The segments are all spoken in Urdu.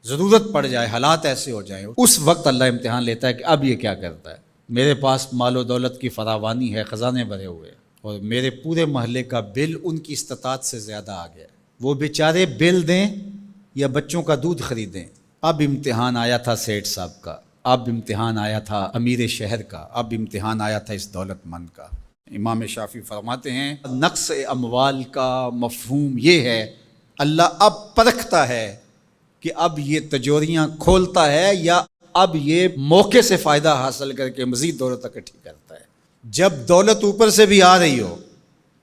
ضرورت پڑ جائے، حالات ایسے ہو جائیں، اس وقت اللہ امتحان لیتا ہے کہ اب یہ کیا کرتا ہے۔ میرے پاس مال و دولت کی فراوانی ہے، خزانے بھرے ہوئے، اور میرے پورے محلے کا بل ان کی استطاعت سے زیادہ آ گیا، وہ بیچارے بل دیں یا بچوں کا دودھ خریدیں۔ اب امتحان آیا تھا سیٹھ صاحب کا، اب امتحان آیا تھا امیر شہر کا، اب امتحان آیا تھا اس دولت مند کا۔ امام شافعی فرماتے ہیں نقص اموال کا مفہوم یہ ہے، اللہ اب پرکھتا ہے کہ اب یہ تجوریاں کھولتا ہے یا اب یہ موقع سے فائدہ حاصل کر کے مزید دولت اکٹھی کرتا ہے۔ جب دولت اوپر سے بھی آ رہی ہو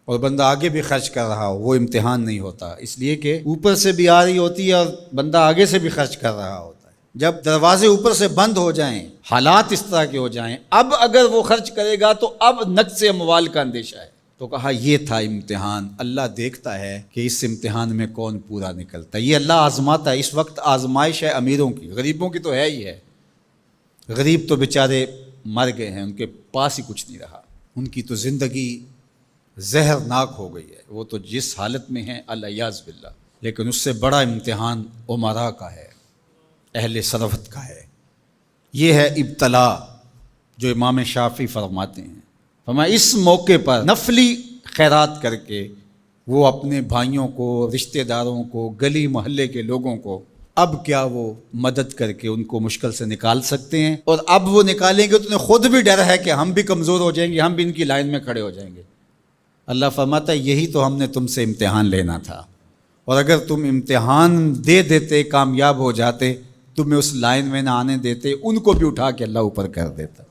اور بندہ آگے بھی خرچ کر رہا ہو، وہ امتحان نہیں ہوتا، اس لیے کہ اوپر سے بھی آ رہی ہوتی ہے اور بندہ آگے سے بھی خرچ کر رہا ہوتا ہے۔ جب دروازے اوپر سے بند ہو جائیں، حالات اس طرح کے ہو جائیں، اب اگر وہ خرچ کرے گا تو اب نقص اموال کا اندیشہ ہے۔ تو کہا یہ تھا امتحان، اللہ دیکھتا ہے کہ اس امتحان میں کون پورا نکلتا ہے، یہ اللہ آزماتا ہے۔ اس وقت آزمائش ہے امیروں کی، غریبوں کی تو ہے ہی ہے، غریب تو بیچارے مر گئے ہیں، ان کے پاس ہی کچھ نہیں رہا، ان کی تو زندگی زہرناک ہو گئی ہے، وہ تو جس حالت میں ہیں الیاذ باللہ۔ لیکن اس سے بڑا امتحان امراء کا ہے، اہل ثروت کا ہے، یہ ہے ابتلا جو امام شافعی فرماتے ہیں۔ فرمایا اس موقع پر نفلی خیرات کر کے وہ اپنے بھائیوں کو، رشتہ داروں کو، گلی محلے کے لوگوں کو اب کیا وہ مدد کر کے ان کو مشکل سے نکال سکتے ہیں، اور اب وہ نکالیں گے تو انہیں خود بھی ڈر ہے کہ ہم بھی کمزور ہو جائیں گے، ہم بھی ان کی لائن میں کھڑے ہو جائیں گے۔ اللہ فرماتا ہے یہی تو ہم نے تم سے امتحان لینا تھا، اور اگر تم امتحان دے دیتے، کامیاب ہو جاتے، تمہیں اس لائن میں نہ آنے دیتے، ان کو بھی اٹھا کے اللہ اوپر کر دیتا۔